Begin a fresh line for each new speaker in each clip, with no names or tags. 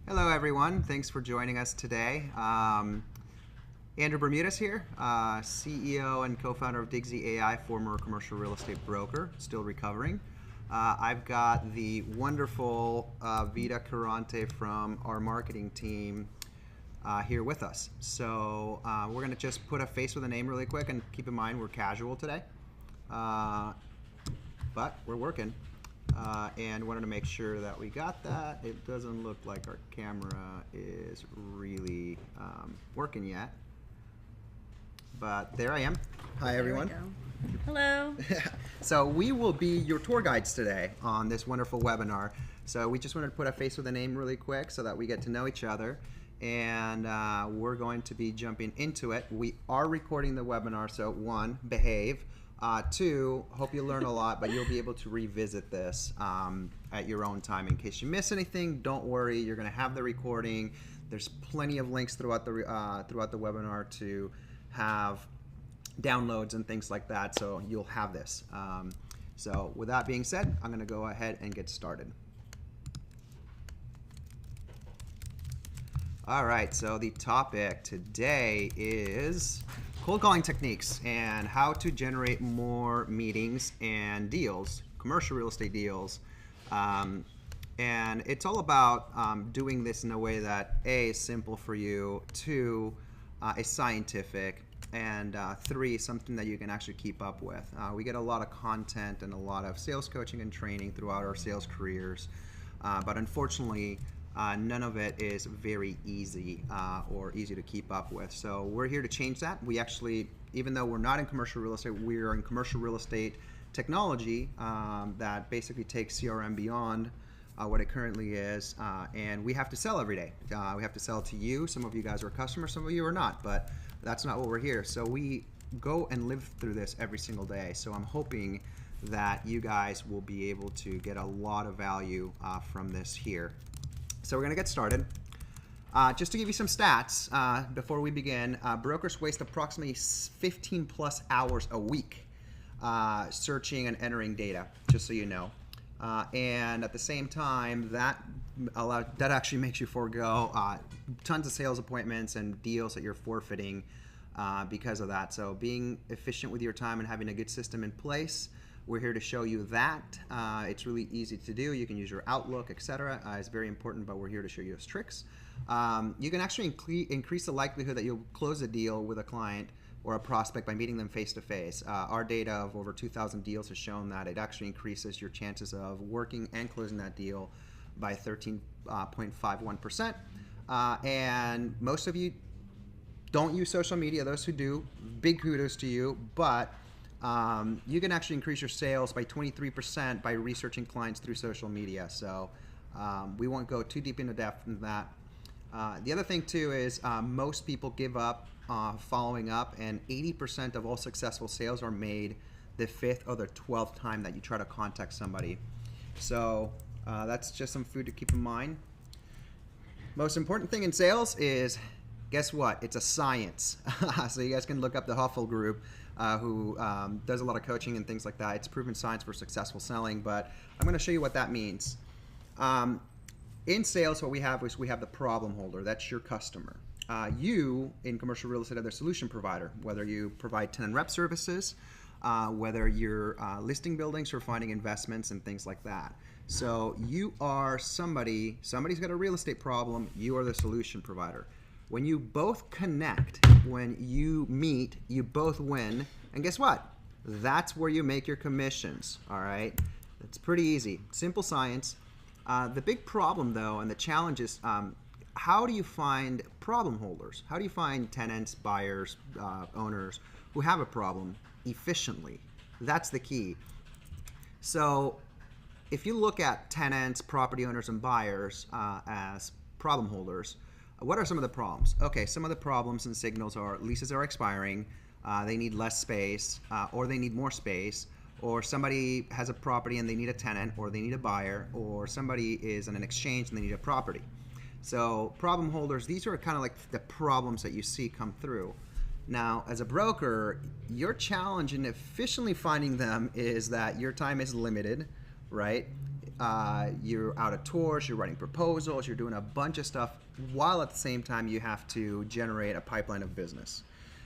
Hello, everyone. Thanks for joining us today. Andrew Bermudez here, CEO and co-founder of Digsy AI, former commercial real estate broker, still recovering. I've got the wonderful Vida Carante from our marketing team here with us. So we're going to just put a face with a name really quick, and keep in mind we're casual today, but we're working. And wanted to make sure that we got that. It doesn't look like our camera is really working yet, but there I am. Hi, everyone.
Hello.
So we will be your tour guides today on this wonderful webinar. So we just wanted to put a face with a name really quick so that we get to know each other, and we're going to be jumping into it. We are recording the webinar, so one, behave. Two, hope you learn a lot, but you'll be able to revisit this at your own time. In case you miss anything, don't worry. You're going to have the recording. There's plenty of links throughout the webinar to have downloads and things like that, so you'll have this. So with that being said, I'm going to go ahead and get started. All right, so the topic today is cold calling techniques and how to generate more meetings and deals, commercial real estate deals. And it's all about doing this in a way that A, is simple for you, two, is scientific, and three, something that you can actually keep up with. We get a lot of content and a lot of sales coaching and training throughout our sales careers, but unfortunately, none of it is very easy or easy to keep up with. So we're here to change that. We actually, even though we're not in commercial real estate, we're in commercial real estate technology that basically takes CRM beyond what it currently is, and we have to sell every day. We have to sell to you. Some of you guys are customers, some of you are not, but that's not what we're here. So we go and live through this every single day. So I'm hoping that you guys will be able to get a lot of value from this here. So we're going to get started. Just to give you some stats before we begin, brokers waste approximately 15 plus hours a week searching and entering data, just so you know. And at the same time, that actually makes you forego tons of sales appointments and deals that you're forfeiting because of that. So being efficient with your time and having a good system in place, we're here to show you that. It's really easy to do. You can use your Outlook, etc. It's very important, but we're here to show you those tricks. You can actually increase the likelihood that you'll close a deal with a client or a prospect by meeting them face-to-face. Our data of over 2,000 deals has shown that it actually increases your chances of working and closing that deal by 13.51%. And most of you don't use social media. Those who do, big kudos to you, but you can actually increase your sales by 23% by researching clients through social media. So we won't go too deep into depth in that. The other thing too is most people give up following up, and 80% of all successful sales are made the 5th or the 12th time that you try to contact somebody. So that's just some food to keep in mind. Most important thing in sales is, guess what? It's a science. So you guys can look up the Huffle group who does a lot of coaching and things like that. It's proven science for successful selling, but I'm going to show you what that means. In sales, what we have is we have the problem holder. That's your customer. You, in commercial real estate, are the solution provider, whether you provide tenant rep services, whether you're listing buildings or finding investments and things like that. So you are somebody's got a real estate problem, you are the solution provider. When you both connect, when you meet, you both win, and guess what? That's where you make your commissions, all right? It's pretty easy, simple science. The big problem, though, and the challenge is, how do you find problem holders? How do you find tenants, buyers, owners who have a problem efficiently? That's the key. So if you look at tenants, property owners, and buyers as problem holders, what are some of the problems? Okay, some of the problems and signals are leases are expiring, they need less space, or they need more space, or somebody has a property and they need a tenant, or they need a buyer, or somebody is in an exchange and they need a property. So problem holders, these are kind of like the problems that you see come through. Now, as a broker, your challenge in efficiently finding them is that your time is limited, right? you're out at tours, you're writing proposals, you're doing a bunch of stuff while at the same time you have to generate a pipeline of business.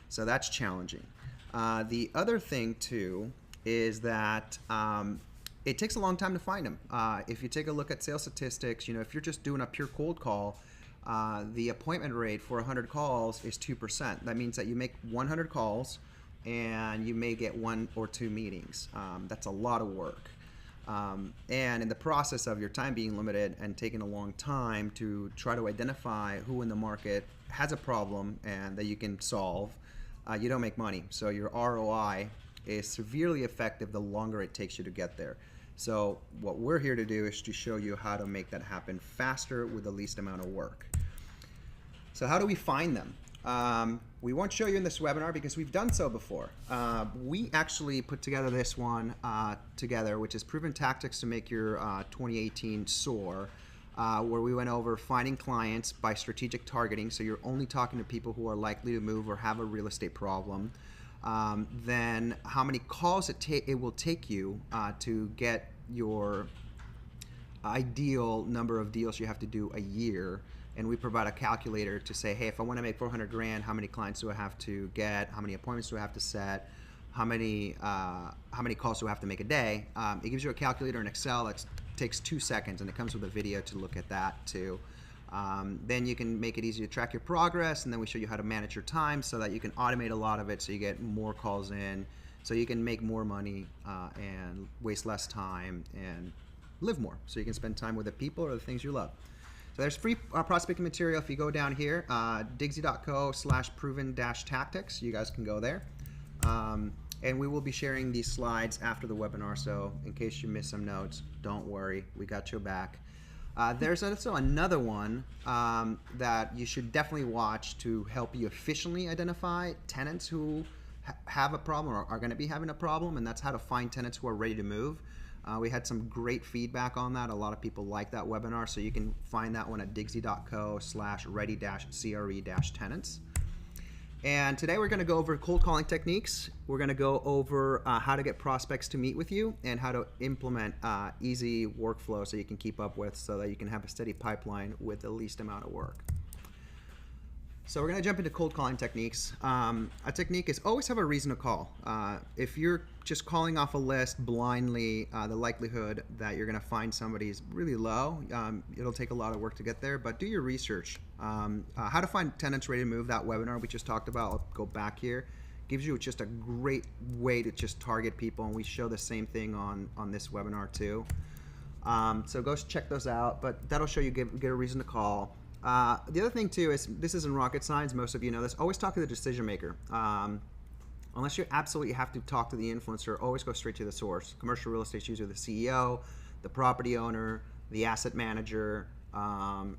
So that's challenging. The other thing too is that it takes a long time to find them. If you take a look at sales statistics, if you're just doing a pure cold call, the appointment rate for 100 calls is 2%. That means that you make 100 calls and you may get 1 or 2 meetings. That's a lot of work. And in the process of your time being limited and taking a long time to try to identify who in the market has a problem and that you can solve, you don't make money. So your ROI is severely effective the longer it takes you to get there. So what we're here to do is to show you how to make that happen faster with the least amount of work. So how do we find them? We won't show you in this webinar because we've done so before. We actually put together this one together, which is Proven Tactics to Make Your 2018 Soar, where we went over finding clients by strategic targeting. So you're only talking to people who are likely to move or have a real estate problem. Then how many calls it will take you to get your ideal number of deals you have to do a year. And we provide a calculator to say, hey, if I want to make 400 grand, how many clients do I have to get? How many appointments do I have to set? How many calls do I have to make a day? It gives you a calculator in Excel that takes 2 seconds, and it comes with a video to look at that too. Then you can make it easy to track your progress, and then we show you how to manage your time so that you can automate a lot of it so you get more calls in, so you can make more money and waste less time and live more, so you can spend time with the people or the things you love. So there's free prospecting material if you go down here, digsy.co/proven-tactics. You guys can go there. And we will be sharing these slides after the webinar, so in case you miss some notes, don't worry, we got your back. There's also another one that you should definitely watch to help you efficiently identify tenants who have a problem or are going to be having a problem, and that's how to find tenants who are ready to move. We had some great feedback on that. A lot of people like that webinar, so you can find that one at digsy.co/ready-cre-tenants. And today we're going to go over cold calling techniques. We're going to go over how to get prospects to meet with you and how to implement easy workflow so you can keep up with, so that you can have a steady pipeline with the least amount of work. So we're going to jump into cold calling techniques. A technique is always have a reason to call. If you're just calling off a list blindly, the likelihood that you're going to find somebody is really low. It'll take a lot of work to get there, but do your research. How to find tenants ready to move, that webinar we just talked about, I'll go back here, gives you just a great way to just target people, and we show the same thing on this webinar too. So go check those out, but that'll show you get a reason to call. The other thing too is, this isn't rocket science, most of you know this, always talk to the decision maker. Unless you absolutely have to talk to the influencer, always go straight to the source. Commercial real estate is usually the CEO, the property owner, the asset manager,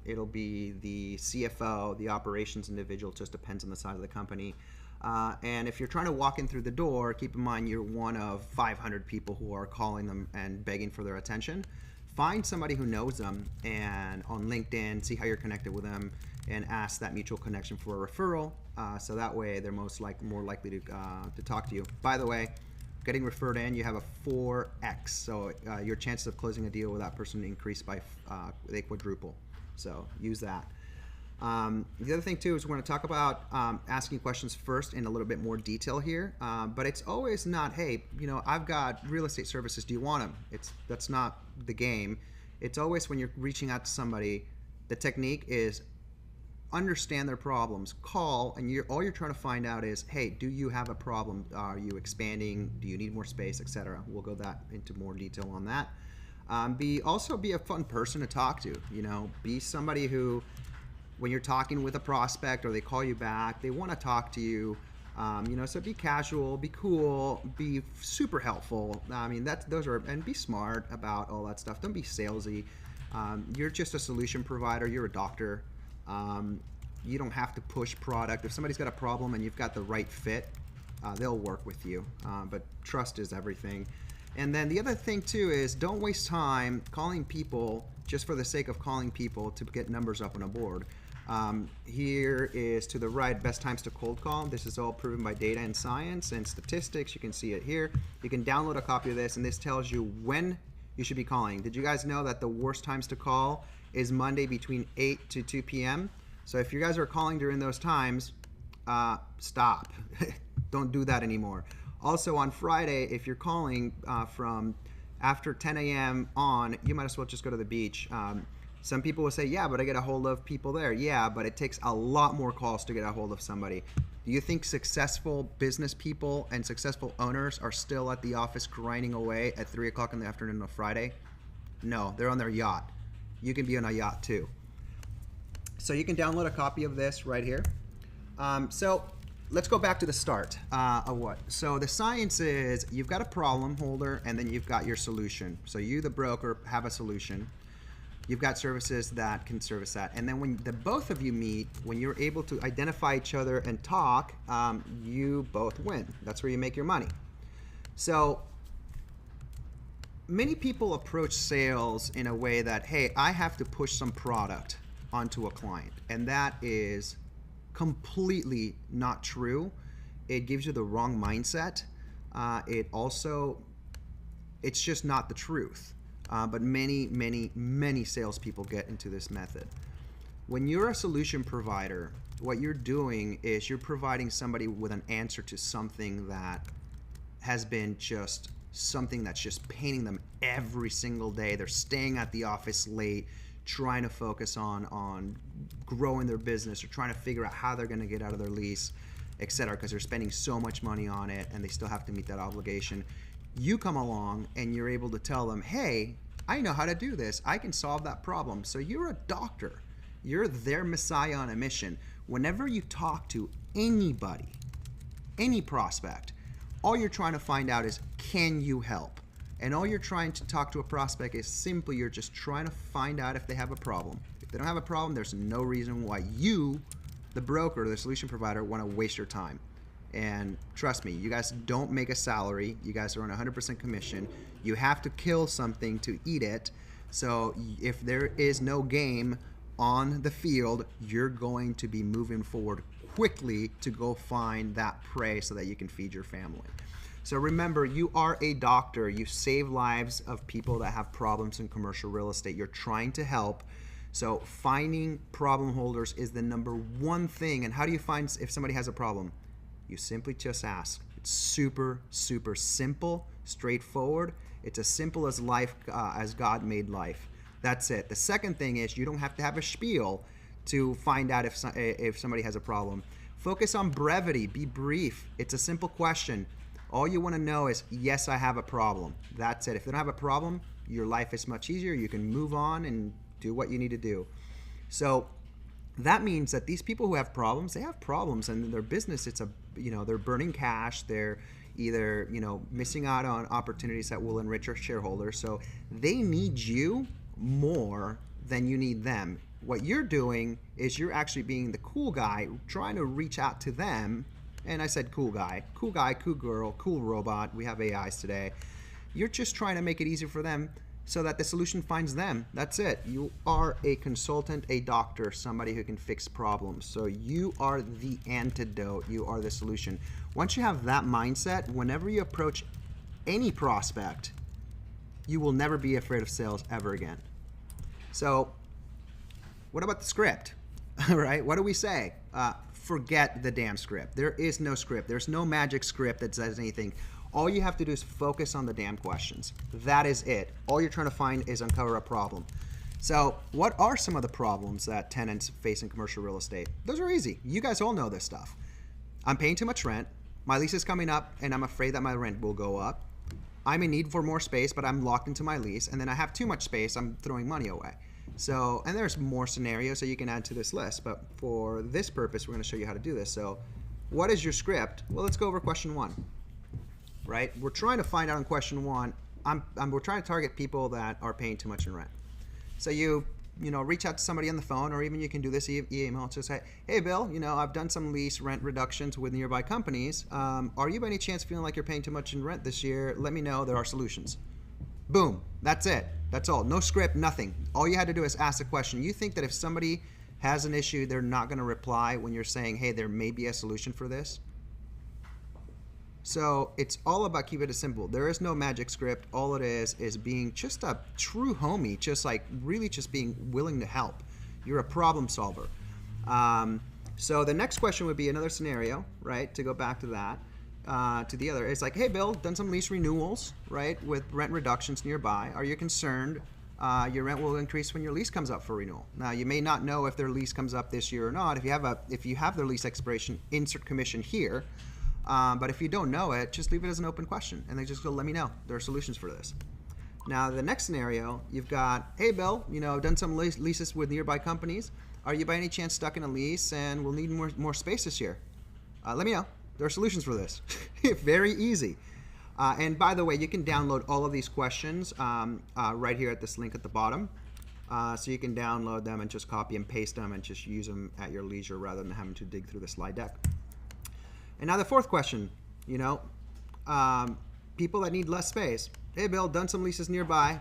it'll be the CFO, the operations individual, just depends on the size of the company. And if you're trying to walk in through the door, keep in mind you're one of 500 people who are calling them and begging for their attention. Find somebody who knows them, and on LinkedIn, see how you're connected with them, and ask that mutual connection for a referral. So that way they're more likely to talk to you. By the way, getting referred in, you have a 4x. So your chances of closing a deal with that person increase by they quadruple. So use that. The other thing too is we're going to talk about asking questions first in a little bit more detail here, but it's always not, hey, I've got real estate services, do you want them? That's not the game. It's always when you're reaching out to somebody, the technique is understand their problems, call, and all you're trying to find out is, hey, do you have a problem? Are you expanding? Do you need more space, etc.? We'll go into more detail on that. Also be a fun person to talk to. Be somebody who, when you're talking with a prospect or they call you back, they want to talk to you. So be casual, be cool, be super helpful. And be smart about all that stuff. Don't be salesy. You're just a solution provider. You're a doctor. You don't have to push product. If somebody's got a problem and you've got the right fit, they'll work with you. But trust is everything. And then the other thing too is, don't waste time calling people just for the sake of calling people to get numbers up on a board. Here is to the right, best times to cold call. This is all proven by data and science and statistics. You can see it here. You can download a copy of this, and this tells you when you should be calling. Did you guys know that the worst times to call is Monday between 8 to 2 p.m.? So if you guys are calling during those times, stop. Don't do that anymore. Also on Friday, if you're calling from after 10 a.m. on, you might as well just go to the beach. Some people will say, yeah, but I get a hold of people there. Yeah, but it takes a lot more calls to get a hold of somebody. Do you think successful business people and successful owners are still at the office grinding away at 3 o'clock in the afternoon on Friday? No, they're on their yacht. You can be on a yacht too. So you can download a copy of this right here. So let's go back to the start of what. So the science is you've got a problem holder and then you've got your solution. So you, the broker, have a solution. You've got services that can service that. And then when the both of you meet, when you're able to identify each other and talk, you both win. That's where you make your money. So many people approach sales in a way that, hey, I have to push some product onto a client. And that is completely not true. It gives you the wrong mindset. It's just not the truth. But many salespeople get into this method. When you're a solution provider, what you're doing is you're providing somebody with an answer to something that has been just something that's just paining them every single day. They're staying at the office late, trying to focus on growing their business or trying to figure out how they're going to get out of their lease, etc., because they're spending so much money on it and they still have to meet that obligation. You come along and you're able to tell them, hey, I know how to do this. I can solve that problem. So you're a doctor. You're their messiah on a mission. Whenever you talk to anybody, any prospect, all you're trying to find out is, can you help? And all you're trying to talk to a prospect is simply you're just trying to find out if they have a problem. If they don't have a problem, there's no reason why you, the broker, the solution provider, want to waste your time. And trust me, you guys don't make a salary. You guys are on 100% commission. You have to kill something to eat it. So if there is no game on the field, you're going to be moving forward quickly to go find that prey so that you can feed your family. So remember, you are a doctor. You save lives of people that have problems in commercial real estate. You're trying to help. So finding problem holders is the number one thing. And how do you find if somebody has a problem? You simply just ask. It's super, super simple, straightforward. It's as simple as life, as God made life. That's it. The second thing is you don't have to have a spiel to find out if somebody has a problem. Focus on brevity. Be brief. It's a simple question. All you want to know is, yes, I have a problem. That's it. If you don't have a problem, your life is much easier. You can move on and do what you need to do. So that means that these people who have problems, they have problems, and in their business, they're burning cash. They're either, missing out on opportunities that will enrich our shareholders. So they need you more than you need them. What you're doing is you're actually being the cool guy, trying to reach out to them. And I said cool guy, cool girl, cool robot. We have AIs today. You're just trying to make it easier for them so that the solution finds them. That's it. You are a consultant, a doctor, somebody who can fix problems. So you are the antidote. You are the solution. Once you have that mindset, whenever you approach any prospect, you will never be afraid of sales ever again. So what about the script? All right, what do we say? Forget the damn script. There is no script. There's no magic script that says anything. All you have to do is focus on the damn questions. That is it. All you're trying to find is uncover a problem. So what are some of the problems that tenants face in commercial real estate? Those are easy. You guys all know this stuff. I'm paying too much rent. My lease is coming up and I'm afraid that my rent will go up. I'm in need for more space, but I'm locked into my lease. And then I have too much space. I'm throwing money away. So, and there's more scenarios that you can add to this list, but for this purpose, we're going to show you how to do this. So what is your script? Well, let's go over question one, right? We're trying to find out in question one, we're trying to target people that are paying too much in rent. So you reach out to somebody on the phone, or even you can do this email. Just say, hey, Bill, I've done some lease rent reductions with nearby companies. Are you by any chance feeling like you're paying too much in rent this year? Let me know. There are solutions. Boom. That's it. That's all. No script, nothing. All you had to do is ask a question. You think that if somebody has an issue, they're not going to reply when you're saying, hey, there may be a solution for this? So it's all about keeping it simple. There is no magic script. All it is being just a true homie, just like really just being willing to help. You're a problem solver. So the next question would be another scenario, right? To go back to that, to the other, it's like, hey, Bill, done some lease renewals, right, with rent reductions nearby. Are you concerned your rent will increase when your lease comes up for renewal? Now, you may not know if their lease comes up this year or not. If you have their lease expiration, insert commission here. But if you don't know it, just leave it as an open question, and they just go, let me know. There are solutions for this. Now, the next scenario, you've got, hey, Bill, done some leases with nearby companies. Are you by any chance stuck in a lease and will need more space this year? Let me know. There are solutions for this. Very easy. And by the way, you can download all of these questions right here at this link at the bottom. So you can download them and just copy and paste them and just use them at your leisure rather than having to dig through the slide deck. And now the fourth question, people that need less space. Hey, Bill, done some leases nearby.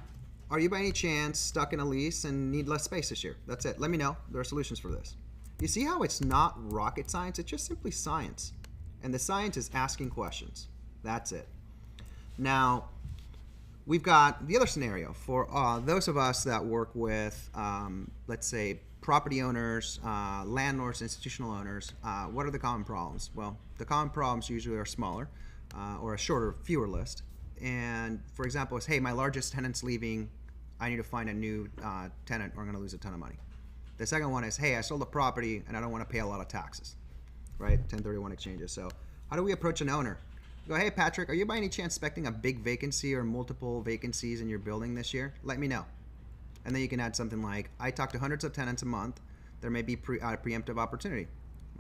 Are you by any chance stuck in a lease and need less space this year? That's it. Let me know. There are solutions for this. You see how it's not rocket science? It's just simply science. And the science is asking questions. That's it. Now, we've got the other scenario for those of us that work with, let's say, property owners, landlords, institutional owners. What are the common problems? Well, the common problems usually are smaller or a shorter, fewer list. And for example, it's, hey, my largest tenant's leaving. I need to find a new tenant or I'm going to lose a ton of money. The second one is, hey, I sold a property and I don't want to pay a lot of taxes, right? 1031 exchanges. So how do we approach an owner? Go, hey, Patrick, are you by any chance expecting a big vacancy or multiple vacancies in your building this year? Let me know. And then you can add something like, I talk to hundreds of tenants a month. There may be preemptive opportunity.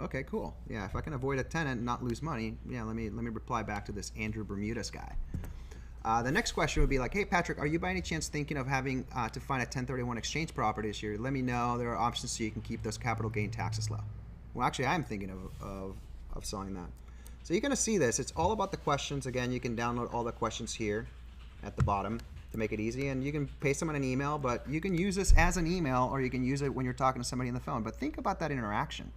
Okay, cool. Yeah, if I can avoid a tenant and not lose money, yeah, let me reply back to this Andrew Bermudez guy. The next question would be like, hey, Patrick, are you by any chance thinking of having to find a 1031 exchange property this year? Let me know. There are options so you can keep those capital gain taxes low. Well, actually, I'm thinking of selling that. So you're going to see this. It's all about the questions. Again, you can download all the questions here at the bottom to make it easy. And you can paste them in an email, but you can use this as an email or you can use it when you're talking to somebody on the phone. But think about that interaction.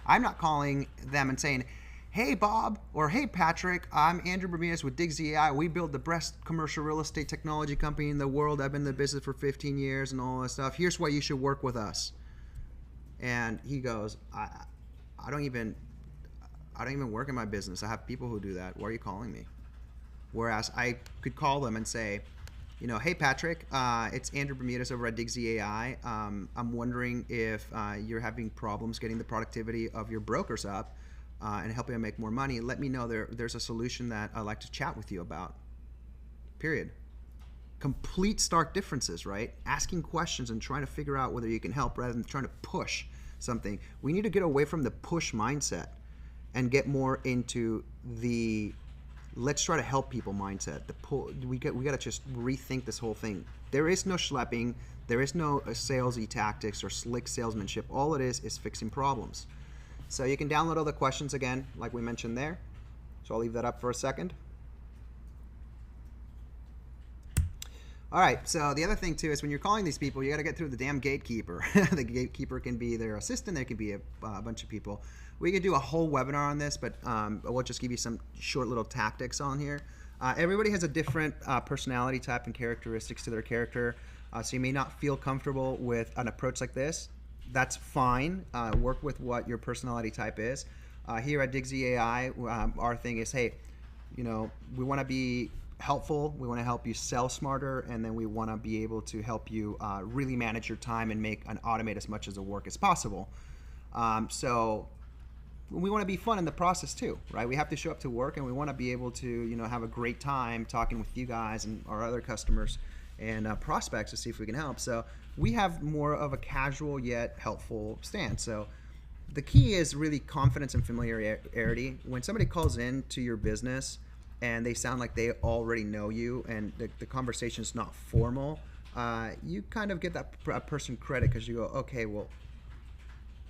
I'm not calling them and saying, hey, Bob, or hey, Patrick, I'm Andrew Bermudez with Digsy AI. We build the best commercial real estate technology company in the world. I've been in the business for 15 years and all that stuff. Here's why you should work with us. And he goes, I don't even work in my business. I have people who do that. Why are you calling me? Whereas I could call them and say, hey, Patrick, it's Andrew Bermudez over at Digsy AI. I'm wondering if you're having problems getting the productivity of your brokers up and helping them make more money. Let me know. There's a solution that I'd like to chat with you about. Period. Complete stark differences, right? Asking questions and trying to figure out whether you can help rather than trying to push something. We need to get away from the push mindset and get more into the let's try to help people mindset. We got to just rethink this whole thing. There is no schlepping. There is no salesy tactics or slick salesmanship. All it is fixing problems. So you can download all the questions again, like we mentioned there. So I'll leave that up for a second. All right, so the other thing too is when you're calling these people, you got to get through the damn gatekeeper. The gatekeeper can be their assistant, there can be a bunch of people. We could do a whole webinar on this, but we'll just give you some short little tactics on here. Everybody has a different personality type and characteristics to their character, so you may not feel comfortable with an approach like this. That's fine. Work with what your personality type is. Here at Digsy AI, our thing is, hey, we want to be helpful. We want to help you sell smarter, and then we want to be able to help you really manage your time and make and automate as much of the work as possible. So we want to be fun in the process too, right? We have to show up to work, and we want to be able to, have a great time talking with you guys and our other customers and prospects to see if we can help. So we have more of a casual yet helpful stance. So the key is really confidence and familiarity. When somebody calls in to your business and they sound like they already know you and the conversation is not formal, you kind of get that person credit because you go, okay, well,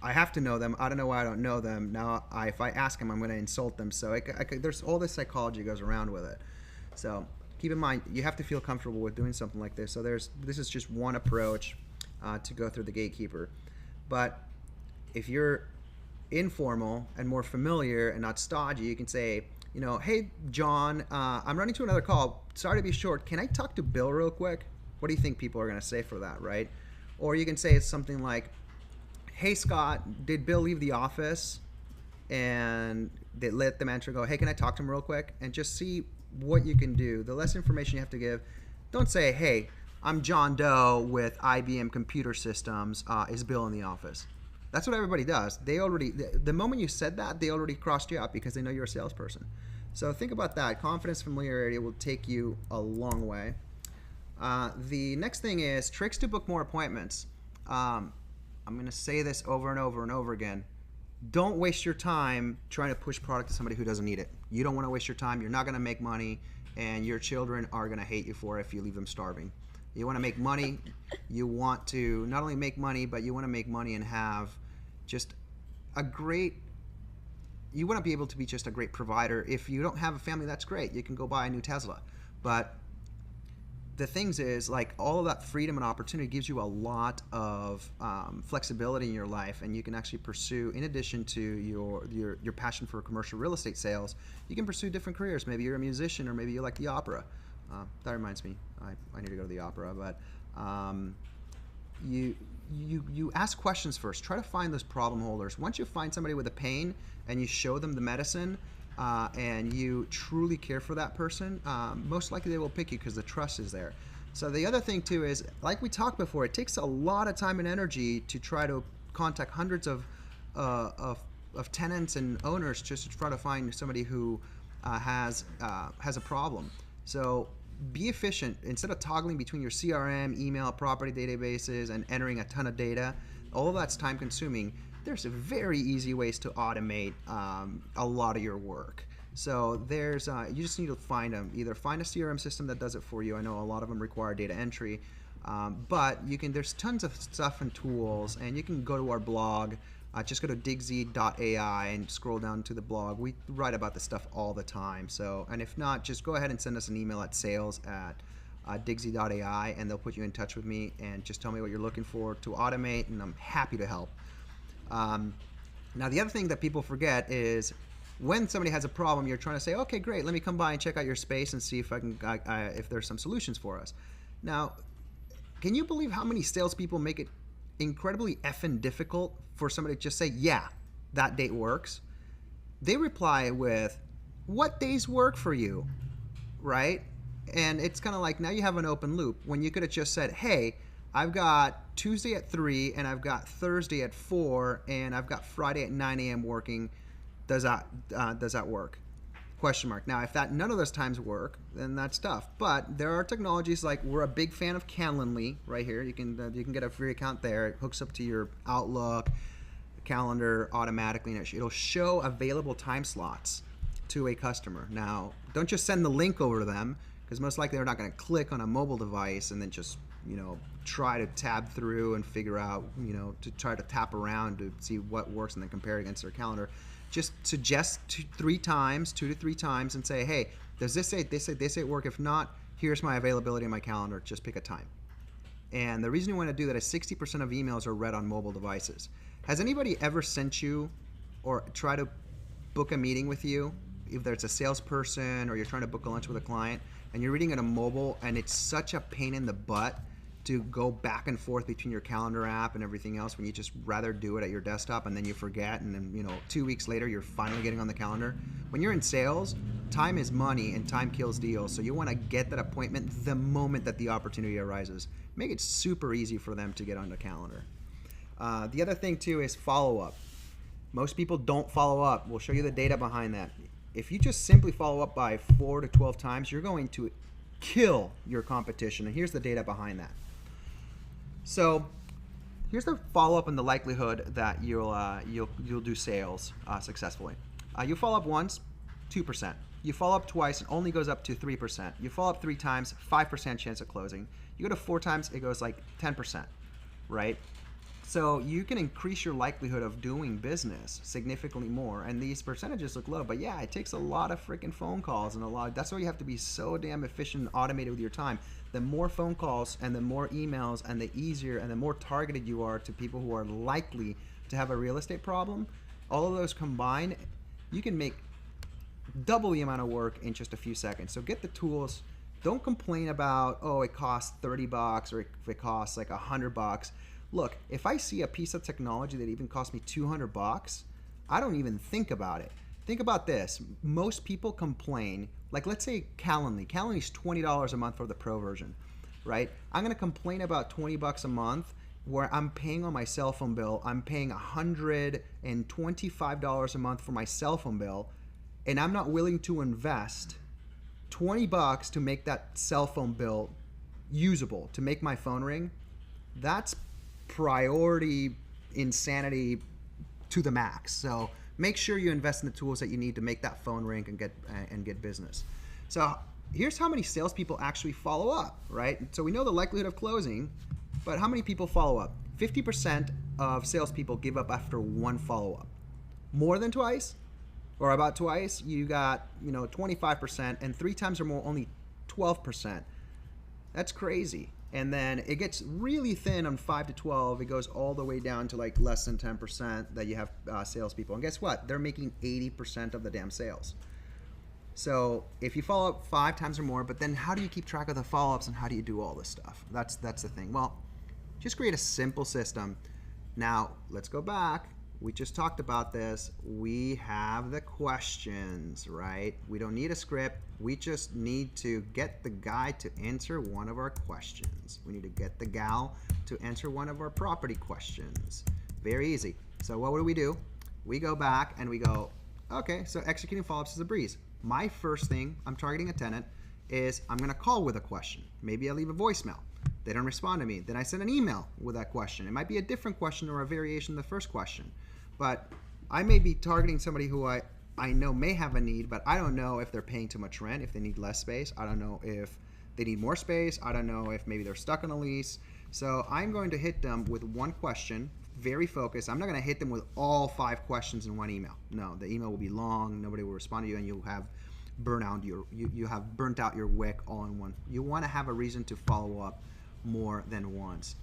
I have to know them. I don't know why I don't know them. Now, if I ask them, I'm going to insult them. So there's all this psychology goes around with it. So keep in mind, you have to feel comfortable with doing something like this. So this is just one approach to go through the gatekeeper. But if you're informal and more familiar and not stodgy, you can say, Hey, John, I'm running to another call. Sorry to be short. Can I talk to Bill real quick? What do you think people are going to say for that, right? Or you can say it's something like, hey, Scott, did Bill leave the office? And they let the manager go, hey, can I talk to him real quick? And just see what you can do. The less information you have to give. Don't say, hey, I'm John Doe with IBM Computer Systems. Is Bill in the office? That's what everybody does. The moment you said that, they already crossed you out because they know you're a salesperson. So think about that. Confidence, familiarity will take you a long way. The next thing is tricks to book more appointments. I'm going to say this over and over and over again. Don't waste your time trying to push product to somebody who doesn't need it. You don't want to waste your time. You're not going to make money, and your children are going to hate you for it if you leave them starving. You want to make money. You want to not only make money, but you want to make money and have just a great, you want to be able to be just a great provider. If you don't have a family, that's great. You can go buy a new Tesla. But the things is, like, all of that freedom and opportunity gives you a lot of flexibility in your life, and you can actually pursue, in addition to your passion for commercial real estate sales, you can pursue different careers. Maybe you're a musician, or maybe you like the opera. That reminds me, I need to go to the opera. But you ask questions first. Try to find those problem holders. Once you find somebody with a pain and you show them the medicine, and you truly care for that person, most likely they will pick you because the trust is there. So the other thing too is, like we talked before, it takes a lot of time and energy to try to contact hundreds of tenants and owners just to try to find somebody who has a problem. So be efficient. Instead of toggling between your CRM, email, property databases, and entering a ton of data, all of that's time consuming. There's very easy ways to automate a lot of your work. So there's you just need to find them. Either find a CRM system that does it for you. I know a lot of them require data entry, but there's tons of stuff and tools, and you can go to our blog. Just go to Digsy AI and scroll down to the blog. We write about this stuff all the time. So, and if not, just go ahead and send us an email at sales@Digsy AI, and they'll put you in touch with me and just tell me what you're looking for to automate, and I'm happy to help. Now, the other thing that people forget is when somebody has a problem, you're trying to say, okay, great, let me come by and check out your space and see if if there's some solutions for us. Now, can you believe how many salespeople make it incredibly effing difficult for somebody to just say, yeah, that date works? They reply with, what days work for you, right? And it's kind of like, now you have an open loop when you could have just said, hey, I've got Tuesday at 3, and I've got Thursday at 4, and I've got Friday at 9 a.m. working. Does that work? Question mark. Now, if none of those times work, then that's tough. But there are technologies like, we're a big fan of Calendly right here. You can get a free account there. It hooks up to your Outlook calendar automatically, and it'll show available time slots to a customer. Now, don't just send the link over to them, because most likely they're not going to click on a mobile device and then just try to tab through and figure out, to try to tap around to see what works and then compare it against their calendar. Just suggest 2 to 3 times, and say, hey, does this date work? If not, here's my availability on my calendar. Just pick a time. And the reason you want to do that is 60% of emails are read on mobile devices. Has anybody ever sent you or try to book a meeting with you, either it's a salesperson or you're trying to book a lunch with a client, and you're reading it on mobile, and it's such a pain in the butt to go back and forth between your calendar app and everything else, when you just rather do it at your desktop and then you forget, and then 2 weeks later you're finally getting on the calendar? When you're in sales, time is money and time kills deals. So you want to get that appointment the moment that the opportunity arises. Make it super easy for them to get on the calendar. The other thing too is follow up. Most people don't follow up. We'll show you the data behind that. If you just simply follow up by 4 to 12 times, you're going to kill your competition. And here's the data behind that. So here's the follow-up and the likelihood that you'll do sales successfully. You follow up once, 2%. You follow up twice, it only goes up to 3%. You follow up 3 times, 5% chance of closing. You go to 4 times, it goes like 10%, right? So you can increase your likelihood of doing business significantly more. And these percentages look low, but yeah, it takes a lot of freaking phone calls, and that's why you have to be so damn efficient and automated with your time. The more phone calls and the more emails and the easier and the more targeted you are to people who are likely to have a real estate problem, all of those combined, you can make double the amount of work in just a few seconds. So get the tools. Don't complain about, oh, it costs 30 bucks or if it costs like 100 bucks. Look, if I see a piece of technology that even cost me 200 bucks, I don't even think about it. Think about this. Most people complain, like let's say Calendly. Calendly's $20 a month for the pro version, right? I'm gonna complain about 20 bucks a month where I'm paying on my cell phone bill. I'm paying $125 a month for my cell phone bill, and I'm not willing to invest 20 bucks to make that cell phone bill usable, to make my phone ring. That's priority insanity to the max. So make sure you invest in the tools that you need to make that phone ring and get business. So here's how many salespeople actually follow up, right? So we know the likelihood of closing, but how many people follow up? 50% of salespeople give up after one follow-up. More than twice, or about twice, you got 25%, and 3 times or more, only 12%. That's crazy. And then it gets really thin on 5 to 12. It goes all the way down to like less than 10% that you have salespeople. And guess what? They're making 80% of the damn sales. So if you follow up 5 times or more, but then how do you keep track of the follow-ups and how do you do all this stuff? That's the thing. Well, just create a simple system. Now, let's go back. We just talked about this. We have the questions, right? We don't need a script. We just need to get the guy to answer one of our questions. We need to get the gal to answer one of our property questions. Very easy. So what do? We go back and we go, okay, so executing follow-ups is a breeze. My first thing, I'm targeting a tenant, is I'm gonna call with a question. Maybe I leave a voicemail. They don't respond to me. Then I send an email with that question. It might be a different question or a variation of the first question. But I may be targeting somebody who I know may have a need, but I don't know if they're paying too much rent, if they need less space. I don't know if they need more space. I don't know if maybe they're stuck on a lease. So I'm going to hit them with one question, very focused. I'm not going to hit them with all 5 questions in one email. No, the email will be long. Nobody will respond to you, and you'll have burnt out your wick all in one. You want to have a reason to follow up more than once.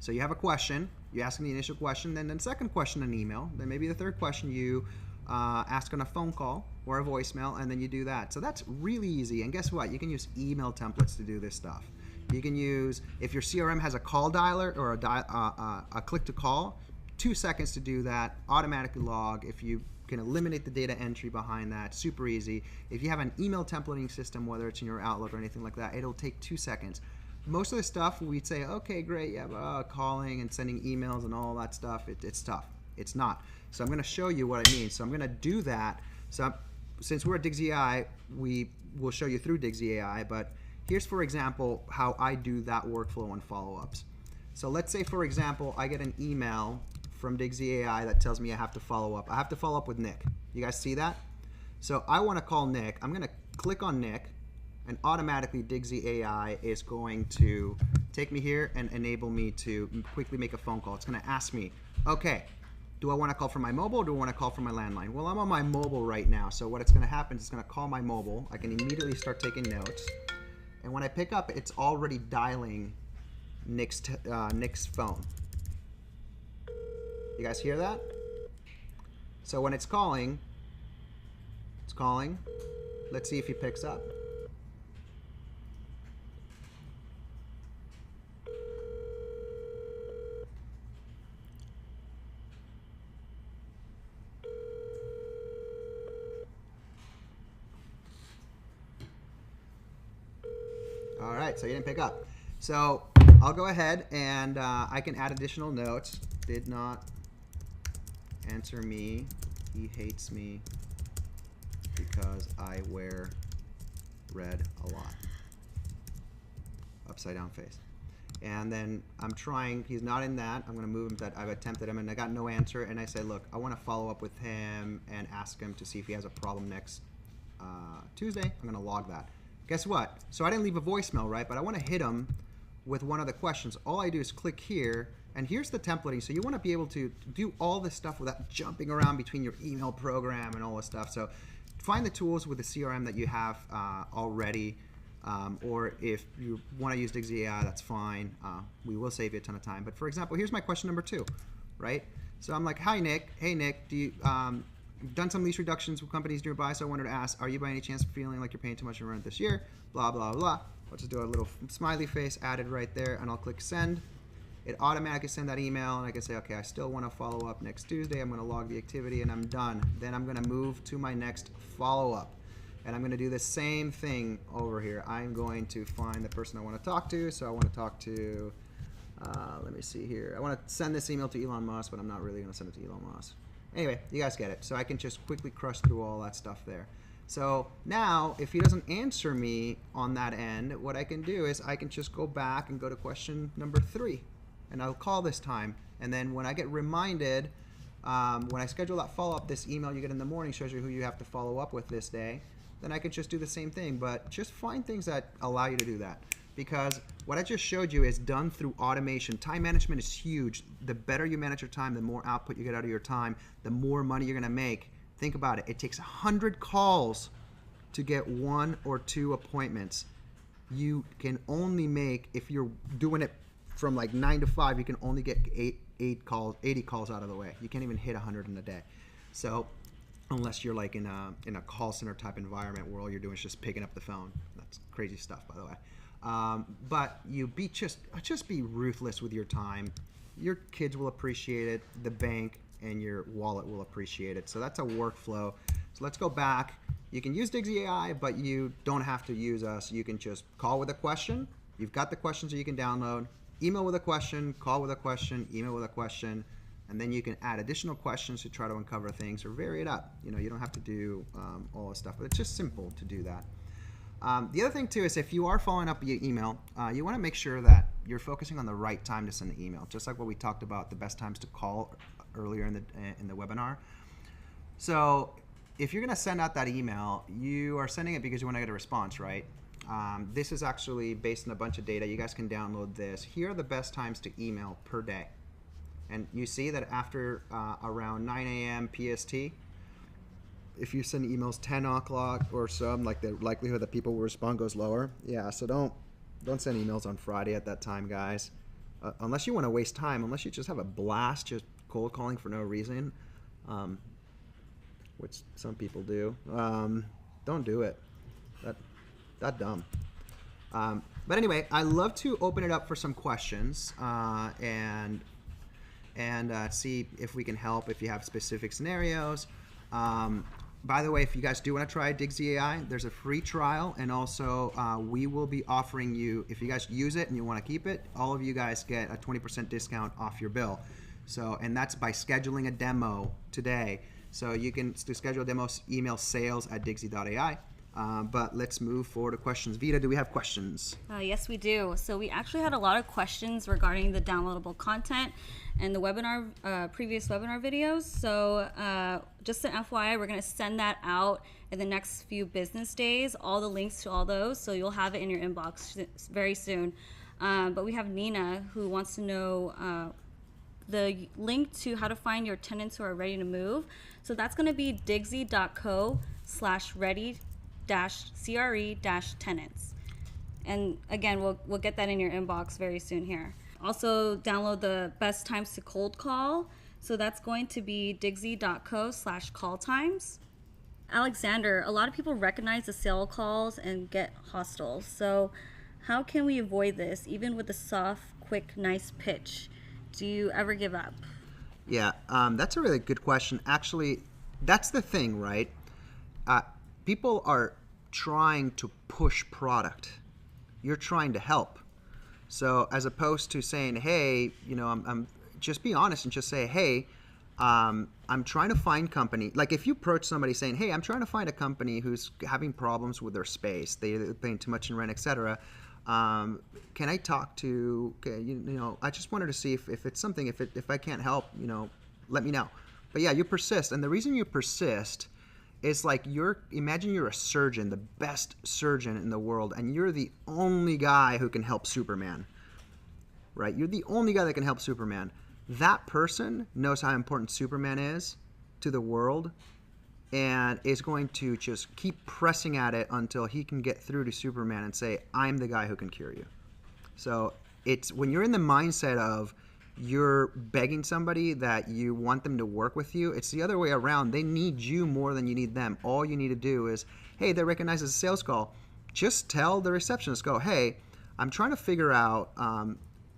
So you have a question, you ask them the initial question, then the second question an email, then maybe the third question you ask on a phone call or a voicemail, and then you do that. So that's really easy. And guess what? You can use email templates to do this stuff. You can use, if your CRM has a call dialer or a click to call, 2 seconds to do that, automatically log. If you can eliminate the data entry behind that, super easy. If you have an email templating system, whether it's in your Outlook or anything like that, it'll take 2 seconds. Most of the stuff we'd say, okay, great, yeah, calling and sending emails and all that stuff, it's tough. It's not. So I'm going to show you what I mean. So I'm going to do that. So since we're at Digsy AI, we will show you through Digsy AI, but here's, for example, how I do that workflow on follow-ups. So let's say, for example, I get an email from Digsy AI that tells me I have to follow up. I have to follow up with Nick. You guys see that? So I want to call Nick. I'm going to click on Nick, and automatically Digsy AI is going to take me here and enable me to quickly make a phone call. It's going to ask me, okay, do I want to call from my mobile or do I want to call from my landline? Well, I'm on my mobile right now, so what it's going to happen is it's going to call my mobile. I can immediately start taking notes, and when I pick up, it's already dialing Nick's phone. You guys hear that? So when it's calling. Let's see if he picks up. All right, so he didn't pick up. So I'll go ahead and I can add additional notes. Did not answer me. He hates me because I wear red a lot. Upside down face. And then I'm trying, he's not in that. I'm gonna move him, that I've attempted him and I got no answer. And I say, look, I wanna follow up with him and ask him to see if he has a problem next Tuesday. I'm gonna log that. Guess what? So I didn't leave a voicemail, right? But I wanna hit him with one of the questions. All I do is click here, and here's the templating. So you wanna be able to do all this stuff without jumping around between your email program and all this stuff. So find the tools with the CRM that you have already, or if you wanna use Digsy AI, that's fine. We will save you a ton of time. But for example, here's my question number 2, right? So I'm like, hi Nick, hey Nick, do you, done some lease reductions with companies nearby, so I wanted to ask, are you by any chance feeling like you're paying too much in rent this year? Blah, blah, blah. I'll just do a little smiley face added right there, and I'll click send. It automatically sends that email, and I can say, okay, I still want to follow up next Tuesday. I'm going to log the activity, and I'm done. Then I'm going to move to my next follow-up. And I'm going to do the same thing over here. I'm going to find the person I want to talk to. So I want to talk to, let me see here. I want to send this email to Elon Musk, but I'm not really going to send it to Elon Musk. Anyway, you guys get it. So I can just quickly crush through all that stuff there. So now, if he doesn't answer me on that end, what I can do is I can just go back and go to question number 3. And I'll call this time. And then when I get reminded, when I schedule that follow-up, this email you get in the morning shows you who you have to follow up with this day. Then I could just do the same thing. But just find things that allow you to do that. Because what I just showed you is done through automation. Time management is huge. The better you manage your time, the more output you get out of your time, the more money you're going to make. Think about it. It takes 100 calls to get 1 or 2 appointments. You can only make, if you're doing it from like 9 to 5, you can only get 80 calls out of the way. You can't even hit 100 in a day. So unless you're like in a call center type environment where all you're doing is just picking up the phone. That's crazy stuff, by the way. But you just be ruthless with your time. Your kids will appreciate it. The bank and your wallet will appreciate it. So that's a workflow. So let's go back. You can use Digsy AI, but you don't have to use us. You can just call with a question. You've got the questions that you can download. Email with a question, call with a question, email with a question, and then you can add additional questions to try to uncover things or vary it up. You know, you don't have to do all this stuff, but it's just simple to do that. The other thing too is if you are following up via email, you want to make sure that you're focusing on the right time to send the email, just like what we talked about, the best times to call earlier in the webinar. So if you're going to send out that email, you are sending it because you want to get a response, right? This is actually based on a bunch of data. You guys can download this. Here are the best times to email per day. And you see that after around 9 a.m. PST, if you send emails 10 o'clock or so, like the likelihood that people will respond goes lower. Yeah, so don't send emails on Friday at that time, guys. Unless you want to waste time, unless you just have a blast just cold calling for no reason, which some people do. Don't do it. That dumb. But anyway, I love to open it up for some questions and see if we can help if you have specific scenarios. By the way, if you guys do want to try Digsy AI, there's a free trial, and also we will be offering you, if you guys use it and you want to keep it, all of you guys get a 20% discount off your bill. So, and that's by scheduling a demo today. So you can schedule a demo, email sales@digsy.ai. But let's move forward to questions. Vita, do we have questions?
Yes, we do. So we actually had a lot of questions regarding the downloadable content and the webinar, previous webinar videos. So just an FYI, we're going to send that out in the next few business days, all the links to all those. So you'll have it in your inbox very soon. But we have Nina who wants to know the link to how to find your tenants who are ready to move. So that's going to be digsy.co/ready-cre-tenants. And again, we'll get that in your inbox very soon here. Also download the best times to cold call. So that's going to be digsy.co/call times. Alexander, a lot of people recognize the sale calls and get hostile. So how can we avoid this, even with a soft, quick, nice pitch? Do you ever give up?
Yeah, that's a really good question. Actually, that's the thing, right? People are trying to push product. You're trying to help. So as opposed to saying, hey, you know, I'm just be honest and just say, hey, I'm trying to find company. Like if you approach somebody saying, hey, I'm trying to find a company who's having problems with their space, they're paying too much in rent, etc. Can I talk to, you know, I just wanted to see if it's something, if I can't help, you know, let me know. But yeah, you persist. And the reason you persist is like imagine you're a surgeon, the best surgeon in the world, and you're the only guy who can help Superman, right? You're the only guy that can help Superman. That person knows how important Superman is to the world and is going to just keep pressing at it until he can get through to Superman and say, I'm the guy who can cure you. So it's when you're in the mindset of you're begging somebody that you want them to work with you. It's the other way around. They need you more than you need them. All you need to do is, hey, they recognize it's a sales call. Just tell the receptionist, go, hey, I'm trying to figure out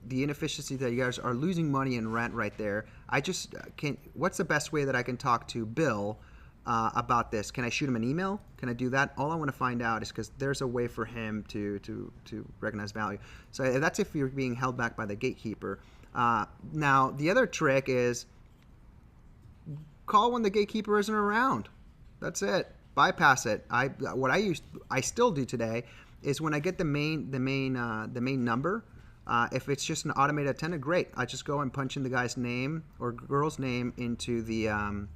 the inefficiency that you guys are losing money in rent right there. I just can't. What's the best way that I can talk to Bill about this? Can I shoot him an email? Can I do that? All I want to find out is because there's a way for him to recognize value. So that's if you're being held back by the gatekeeper. Now the other trick is call when the gatekeeper isn't around. That's it. Bypass it. What I still do today is when I get the main number. If it's just an automated attendant, great. I just go and punch in the guy's name or girl's name into the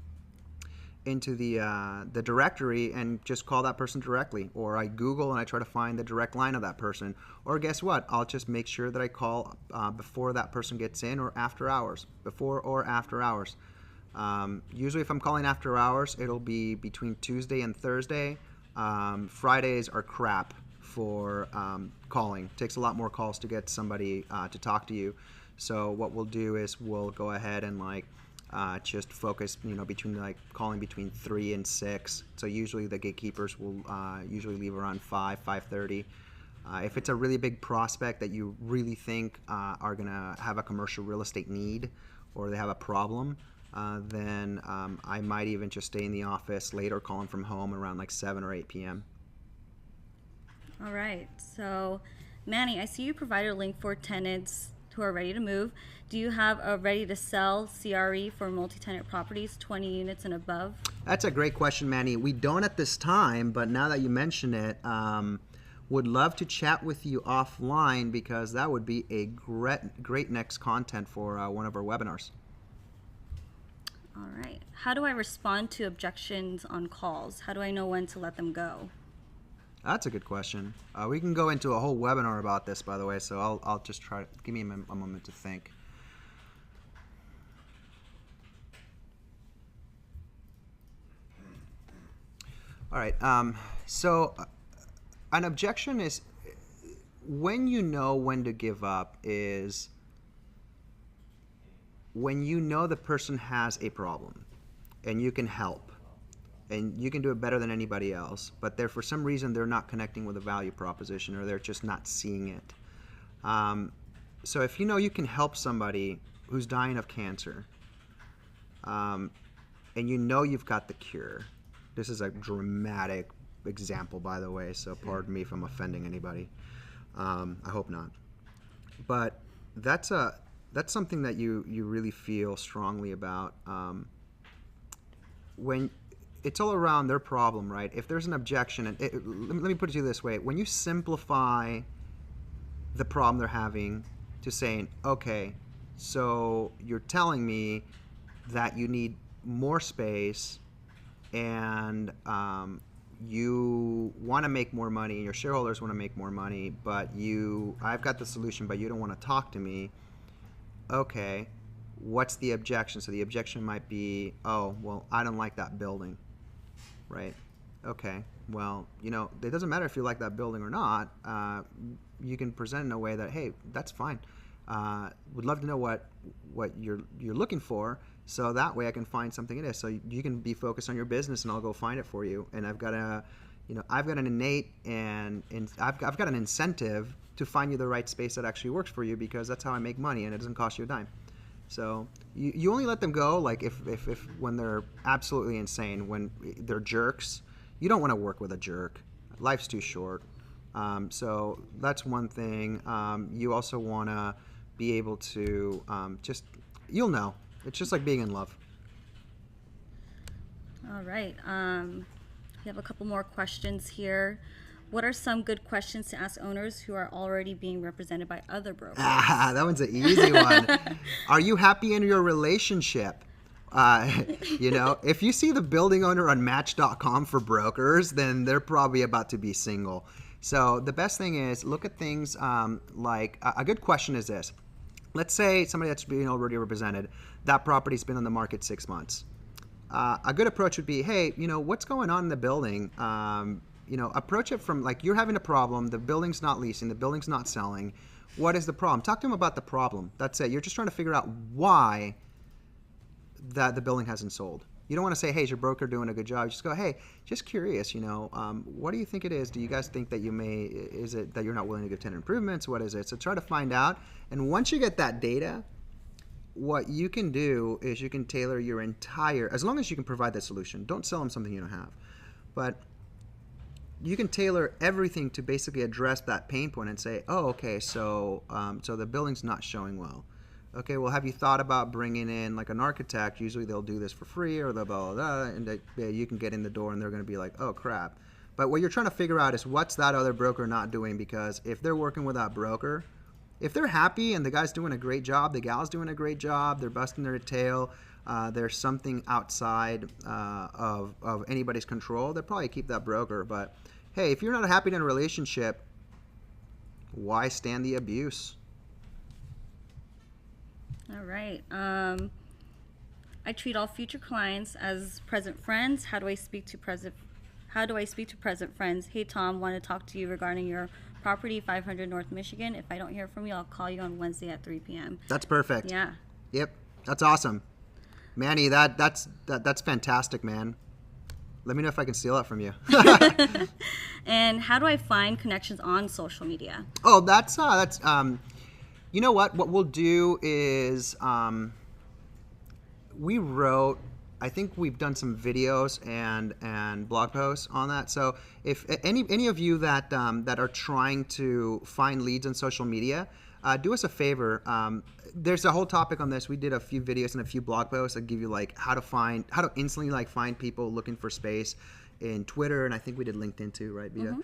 directory and just call that person directly. Or I Google and I try to find the direct line of that person. Or guess what? I'll just make sure that I call before that person gets in or after hours. Before or after hours. Usually if I'm calling after hours, it'll be between Tuesday and Thursday. Fridays are crap for calling. It takes a lot more calls to get somebody to talk to you. So what we'll do is we'll go ahead and just focus, between calling between 3 and 6. So usually the gatekeepers will usually leave around 5:30. If it's a really big prospect that you really think are gonna have a commercial real estate need or they have a problem, then I might even just stay in the office late or calling from home around 7 or 8 p.m.
All right. So, Manny, I see you provided a link for tenants who are ready to move. Do you have a ready to sell CRE for multi-tenant properties, 20 units and above?
That's a great question, Manny. We don't at this time, but now that you mention it, would love to chat with you offline because that would be a great next content for one of our webinars.
All right. How do I respond to objections on calls? How do I know when to let them go?
That's a good question. We can go into a whole webinar about this, by the way, so I'll just try. Give me a moment to think. All right. So an objection is when you know when to give up is when you know the person has a problem and you can help. And you can do it better than anybody else, but for some reason they're not connecting with a value proposition or they're just not seeing it. So if you know you can help somebody who's dying of cancer, and you know you've got the cure. This is a dramatic example, by the way, so pardon me if I'm offending anybody. I hope not. But that's something that you really feel strongly about. When it's all around their problem, right? If there's an objection, and let me put it to you this way. When you simplify the problem they're having to saying, okay, so you're telling me that you need more space and you want to make more money and your shareholders want to make more money, but I've got the solution, but you don't want to talk to me. Okay, what's the objection? So the objection might be, oh, well, I don't like that building. Right. Okay. Well, it doesn't matter if you like that building or not. You can present in a way that, hey, that's fine. Would love to know what you're looking for, so that way I can find something in it. So you can be focused on your business, and I'll go find it for you. And I've got an innate and I've got an incentive to find you the right space that actually works for you because that's how I make money, and it doesn't cost you a dime. So you only let them go if when they're absolutely insane, when they're jerks. You don't want to work with a jerk. Life's too short. So that's one thing. You also want to be able to you'll know. It's just like being in love.
All right. We have a couple more questions here. What are some good questions to ask owners who are already being represented by other brokers?
That one's an easy one. Are you happy in your relationship? If you see the building owner on Match.com for brokers, then they're probably about to be single. So the best thing is look at things like a good question is this. Let's say somebody that's being already represented, that property's been on the market 6 months. A good approach would be, hey, what's going on in the building? Approach it from you're having a problem, the building's not leasing, the building's not selling. What is the problem? Talk to them about the problem. That's it. You're just trying to figure out why that the building hasn't sold. You don't want to say, hey, is your broker doing a good job? You just go, hey, just curious, what do you think it is? Do you guys think that is it that you're not willing to give tenant improvements? What is it? So try to find out. And once you get that data, what you can do is you can tailor your entire, as long as you can provide that solution. Don't sell them something you don't have. But you can tailor everything to basically address that pain point and say, oh, okay, so the building's not showing well. Okay, well, have you thought about bringing in like an architect? Usually they'll do this for free, or they'll blah, blah, blah, and you can get in the door and they're going to be like, oh, crap. But what you're trying to figure out is what's that other broker not doing, because if they're working with that broker, if they're happy and the guy's doing a great job, the gal's doing a great job, they're busting their tail, there's something outside of anybody's control, they'll probably keep that broker. But, hey, if you're not happy in a relationship, why stand the abuse?
All right. I treat all future clients as present friends. How do I speak to present friends? Hey, Tom, want to talk to you regarding your property, 500 North Michigan. If I don't hear from you, I'll call you on Wednesday at 3 p.m.
That's perfect.
Yeah.
Yep. That's awesome. Manny, that's fantastic, man. Let me know if I can steal that from you.
And how do I find connections on social media?
Oh, that's you know what? What we'll do is I think we've done some videos and blog posts on that. So if any of you that are trying to find leads on social media, do us a favor. There's a whole topic on this. We did a few videos and a few blog posts that give you like how to instantly find people looking for space in Twitter, and I think we did LinkedIn too, right, Vita? Mm-hmm.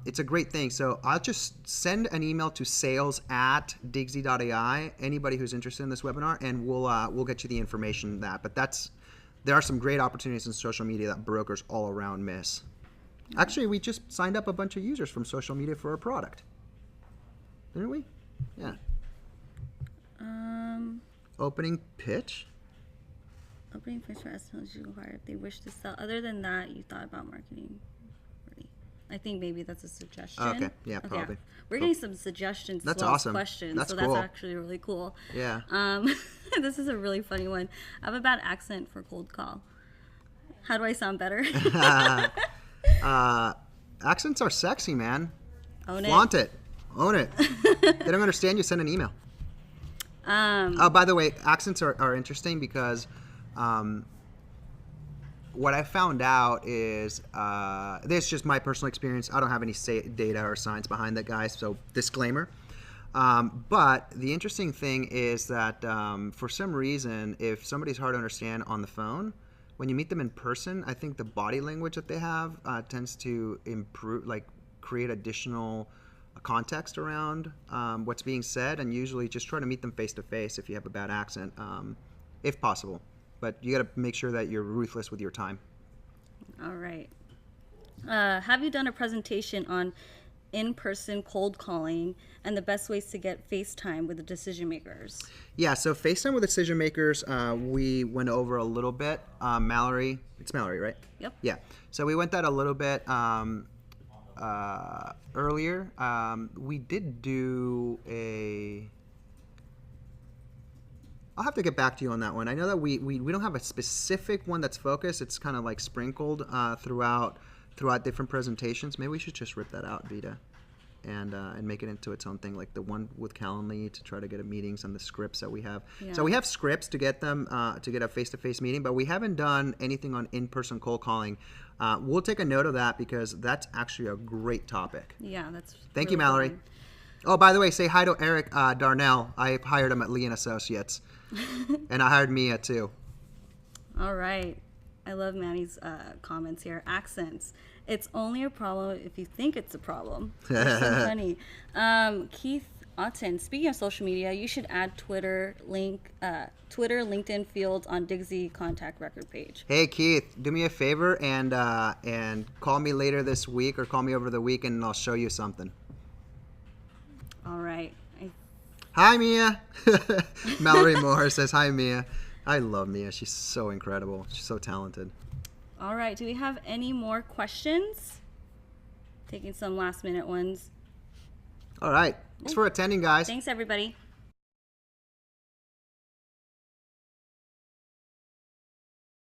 It's a great thing. So I'll just send an email to sales@digsy.ai, anybody who's interested in this webinar, and we'll get you the information that. But there are some great opportunities in social media that brokers all around miss. Actually, we just signed up a bunch of users from social media for our product. Didn't we? Yeah. Opening pitch?
Opening pitch for estimates you require if they wish to sell. Other than that, you thought about marketing. I think maybe that's a suggestion.
Okay, yeah, probably.
Yeah. We're getting some suggestions
that's
as well
awesome.
as questions,
that's
so
cool.
That's actually really cool.
Yeah.
This is a really funny one. I have a bad accent for cold call. How do I sound better?
Accents are sexy, man.
Own
Flaunt it. Own it. They don't understand you, send an email. By the way, accents are interesting because what I found out is, this is just my personal experience. I don't have any data or science behind that, guys, so disclaimer. But the interesting thing is that for some reason, if somebody's hard to understand on the phone, when you meet them in person, I think the body language that they have tends to improve, like create additional context around what's being said, and usually just try to meet them face to face if you have a bad accent, if possible. But you got to make sure that you're ruthless with your time.
All right. Have you done a presentation on in-person cold calling and the best ways to get FaceTime with the decision makers?
Yeah, so FaceTime with decision makers, we went over a little bit. Mallory, it's Mallory, right?
Yep.
Yeah, so we went that a little bit earlier. We did do I'll have to get back to you on that one. I know that we don't have a specific one that's focused. It's kind of like sprinkled throughout different presentations. Maybe we should just rip that out, Vita, and make it into its own thing, like the one with Calendly to try to get meetings and the scripts that we have. Yeah. So we have scripts to get them to get a face-to-face meeting, but we haven't done anything on in-person cold calling. We'll take a note of that because that's actually a great topic.
Yeah, that's.
Thank
really
you, Mallory.
Fun.
Oh, by the way, say hi to Eric Darnell. I hired him at Lee & Associates. And I hired Mia, too.
All right. I love Manny's comments here. Accents. It's only a problem if you think it's a problem. That's so funny. Keith Otten, speaking of social media, you should add Twitter, LinkedIn fields on Digsy contact record page.
Hey, Keith, do me a favor and call me later this week or call me over the weekend and I'll show you something.
All right.
Hi, Mia. Mallory Moore says, hi, Mia. I love Mia. She's so incredible. She's so talented.
All right. Do we have any more questions? Taking some last minute ones.
All right. Thanks for attending, guys.
Thanks, everybody.